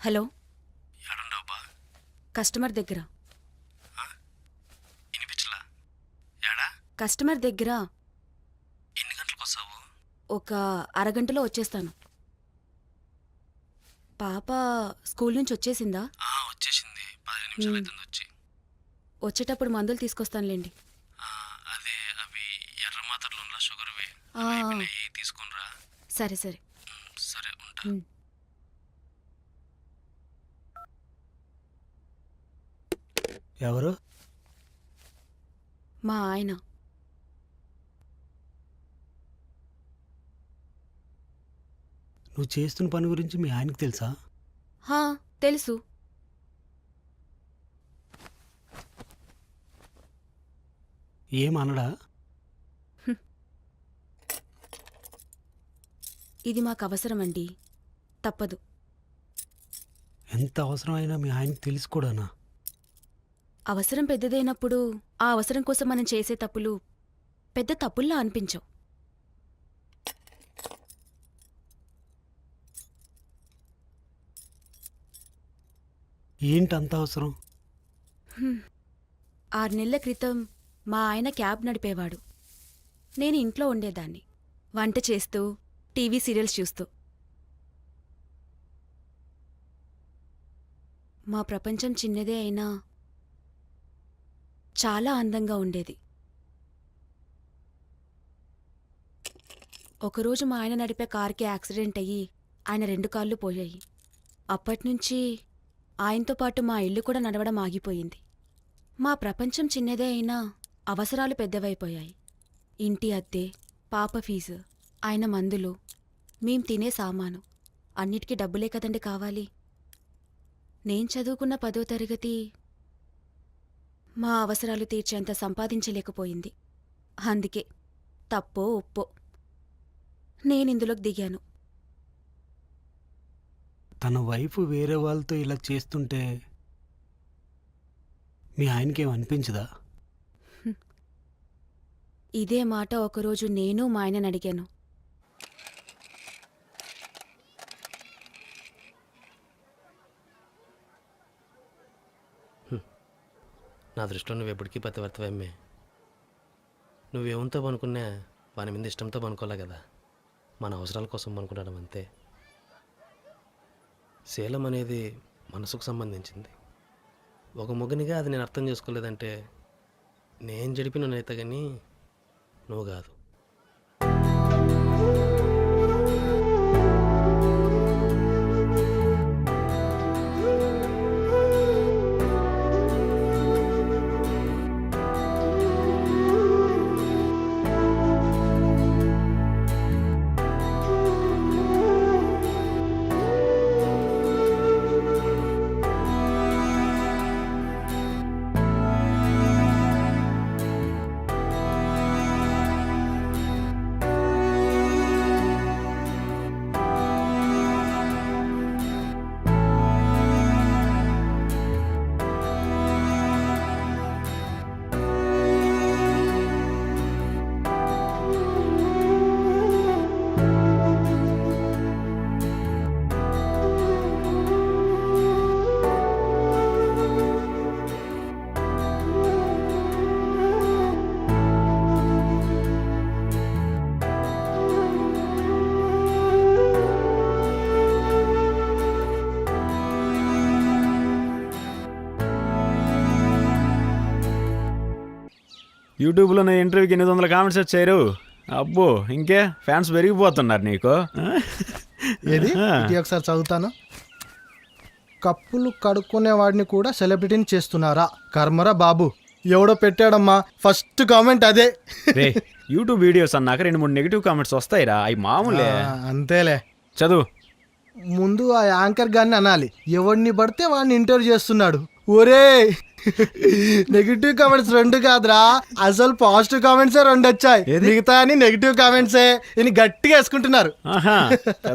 Hello, ఏడుండవు బా? Customer దగ్గర. ఇనిపించలా? ఏడా? కస్టమర్ దగ్గర. ఎన్ని గంటలకు వస్తావు? ఒక అరగంటలో వచ్చేస్తాను. పాప స్కూల్ నుంచి వచ్చేసిందా? వచ్చేసింది. 15 నిమిషాలు అవుతుంది వచ్చి. వచ్చేటప్పుడు మందులు తీసుకొస్తానులేండి. అదే అవి ఎర్ర మాత్రలు షుగర్వి తీసుకునిరా. సరే సరే. సరే ఉంటా. ఎవరు? మా ఆయన. నువ్వు చేస్తున్న పని గురించి మీ ఆయనకు తెలుసా? హా, తెలుసు. ఏమనడా? ఇది మాకు అవసరమండి, తప్పదు. ఎంత అవసరమైనా మీ ఆయనకు తెలుసు కూడానా? అవసరం పెద్దదైనప్పుడు ఆ అవసరం కోసం మనం చేసే తప్పులు పెద్ద తప్పుల్లా అనిపించవు. ఏంటంత అవసరం? 6 నెలల క్రితం మా ఆయన క్యాబ్ నడిపేవాడు. నేను ఇంట్లో ఉండేదాన్ని, వంట చేస్తూ టీవీ సీరియల్స్ చూస్తూ. మా ప్రపంచం చిన్నదే అయినా చాలా అందంగా ఉండేది. ఒకరోజు మా ఆయన నడిపే కారుకి యాక్సిడెంట్ అయ్యి ఆయన 2 కాళ్ళు పోయాయి. అప్పట్నుంచి ఆయనతో పాటు మా ఇల్లు కూడా నడవడం ఆగిపోయింది. మా ప్రపంచం చిన్నదే అయినా అవసరాలు పెద్దవైపోయాయి. ఇంటి అద్దె, పాప ఫీజు, ఆయన మందులు, మేం తినే సామాను, అన్నిటికీ డబ్బులే కదండి కావాలి. నేను చదువుకున్న 10వ తరగతి మా అవసరాలు తీర్చేంత సంపాదించలేకపోయింది. అందుకే తప్పో ఒప్పో నేనిందులోకి దిగాను. తన వైఫ్ వేరే వాళ్ళతో ఇలా చేస్తుంటే మీ ఆయనకేం అనిపించదా? ఇదే మాట ఒకరోజు నేను మా ఆయనని అడిగాను. నా దృష్టిలో నువ్వు ఎప్పటికీ పతివర్తవమ్మే. నువ్వేమంతో పనుకున్నా వాని మీద ఇష్టంతో పనుకోలే కదా, మన అవసరాల కోసం పనుకుంటాం అంతే. శీలం అనేది మనసుకు సంబంధించింది. ఒక మొగనిగా అది నేను అర్థం చేసుకోలేదంటే నేను జడిపిన నేత కానీ నువ్వు కాదు. యూట్యూబ్లో నా ఇంటర్వ్యూకి 800 కామెంట్స్ వచ్చారు. అబ్బో, ఇంకే ఫ్యాన్స్ పెరిగిపోతున్నారు నీకు. ఏది ఒకసారి చదువుతాను. కప్పులు కడుక్కునే వాడిని కూడా సెలబ్రిటీని చేస్తున్నారా? కర్మరా బాబు, ఎవడో పెట్టాడమ్మా ఫస్ట్ కామెంట్ అదే. రే, యూట్యూబ్ వీడియోస్ అన్నాక 2-3 నెగిటివ్ కామెంట్స్ వస్తాయిరా, అవి మామూలే. అంతేలే. చదువు. ముందు ఆ యాంకర్ గారిని అనాలి, ఎవడిని పడితే వాడిని ఇంటర్వ్యూ చేస్తున్నాడు. ఒరే, నెగిటివ్ కామెంట్స్ 2 కాదురా, అసలు పాజిటివ్ కామెంట్సే 2 వచ్చాయి. మిగతా అని నెగిటివ్ కామెంట్సే. గట్టిగా వేసుకుంటున్నారు.